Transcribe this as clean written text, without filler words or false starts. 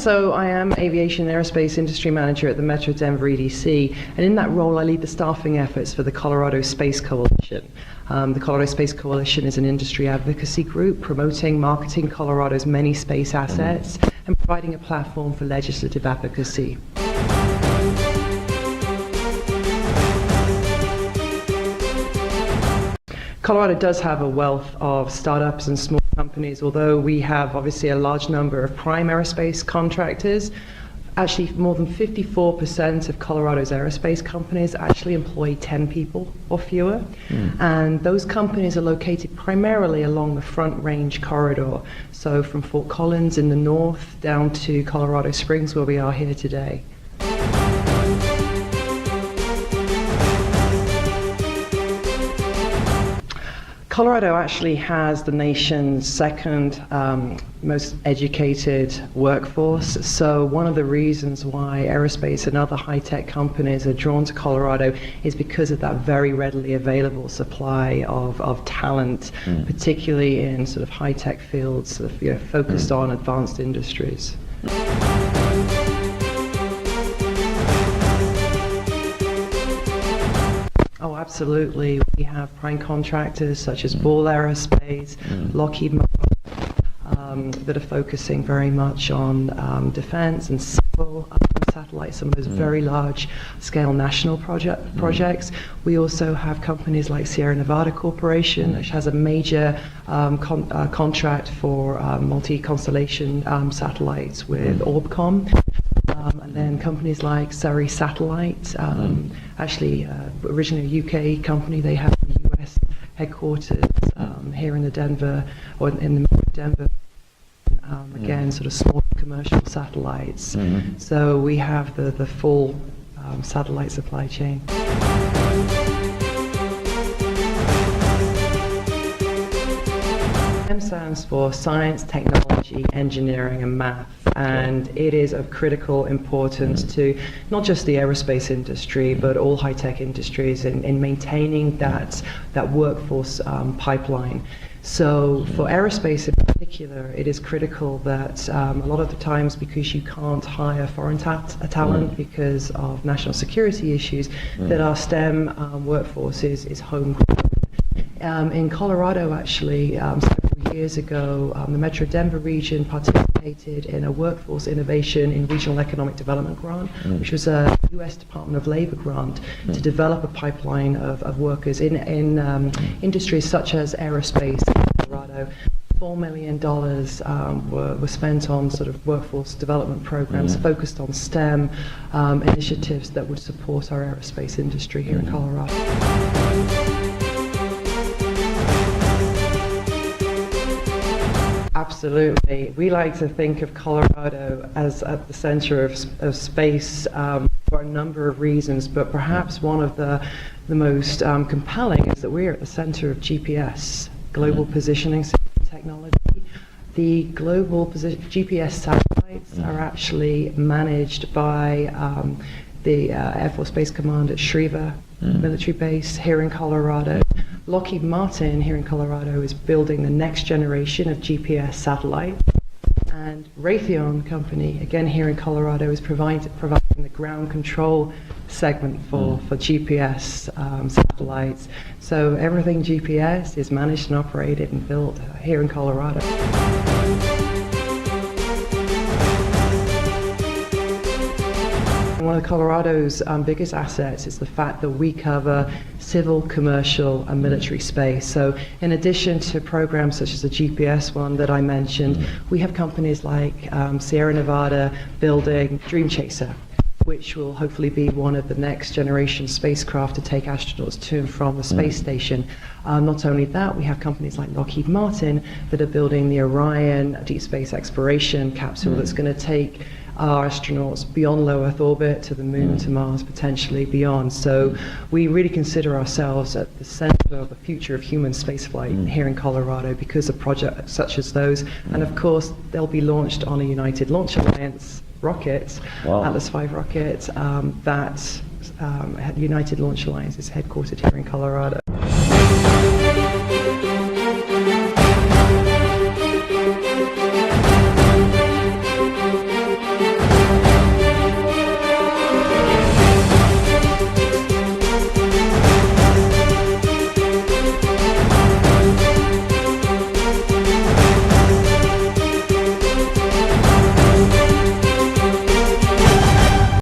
so I am Aviation and Aerospace Industry Manager at the Metro Denver EDC, and in that role I lead the staffing efforts for the Colorado Space Coalition. The Colorado Space Coalition is an industry advocacy group promoting, marketing Colorado's many space assets and providing a platform for legislative advocacy. Colorado does have a wealth of startups and small companies, although we have obviously a large number of prime aerospace contractors. Actually, more than 54% of Colorado's aerospace companies actually employ 10 people or fewer. And those companies are located primarily along the Front Range corridor, so from Fort Collins in the north down to Colorado Springs, where we are here today. Colorado actually has the nation's second most educated workforce. So one of the reasons why aerospace and other high-tech companies are drawn to Colorado is because of that very readily available supply of talent, particularly in sort of high-tech fields focused on advanced industries. Oh, absolutely. We have prime contractors such as Ball Aerospace, Lockheed Martin, that are focusing very much on defense and civil satellites, some of those very large-scale national projects. We also have companies like Sierra Nevada Corporation, which has a major contract for multi-constellation satellites with Orbcomm. And then companies like Surrey Satellite, actually originally a UK company, they have the US headquarters here in the Denver, or in the Denver, again, sort of small commercial satellites. So we have the full satellite supply chain. STEM stands for Science, Technology, Engineering and Math, and it is of critical importance to not just the aerospace industry but all high-tech industries in maintaining that workforce pipeline. So for aerospace in particular, it is critical that a lot of the times, because you can't hire foreign talent because of national security issues, that our STEM workforce is homegrown. In Colorado, actually, several years ago, the Metro Denver region participated in a workforce innovation in regional economic development grant, which was a U.S. Department of Labor grant to develop a pipeline of workers in industries such as aerospace in Colorado. $4 million were spent on sort of workforce development programs focused on STEM initiatives that would support our aerospace industry here in Colorado. Absolutely. We like to think of Colorado as at the center of space for a number of reasons, but perhaps one of the most compelling is that we're at the center of GPS, global positioning technology. The global GPS satellites are actually managed by the Air Force Base Command at Schriever military base here in Colorado. Lockheed Martin here in Colorado is building the next generation of GPS satellites, and Raytheon Company, again here in Colorado, is providing the ground control segment for GPS satellites. So everything GPS is managed and operated and built here in Colorado. One of Colorado's biggest assets is the fact that we cover civil, commercial, and military space. So in addition to programs such as the GPS one that I mentioned, we have companies like Sierra Nevada building Dream Chaser, which will hopefully be one of the next generation spacecraft to take astronauts to and from the space station. Not only that, we have companies like Lockheed Martin that are building the Orion deep space exploration capsule that's going to take our astronauts beyond low Earth orbit to the moon, to Mars, potentially beyond. So we really consider ourselves at the center of the future of human spaceflight here in Colorado because of projects such as those. And of course, they'll be launched on a United Launch Alliance rocket, Atlas V rocket, that United Launch Alliance is headquartered here in Colorado.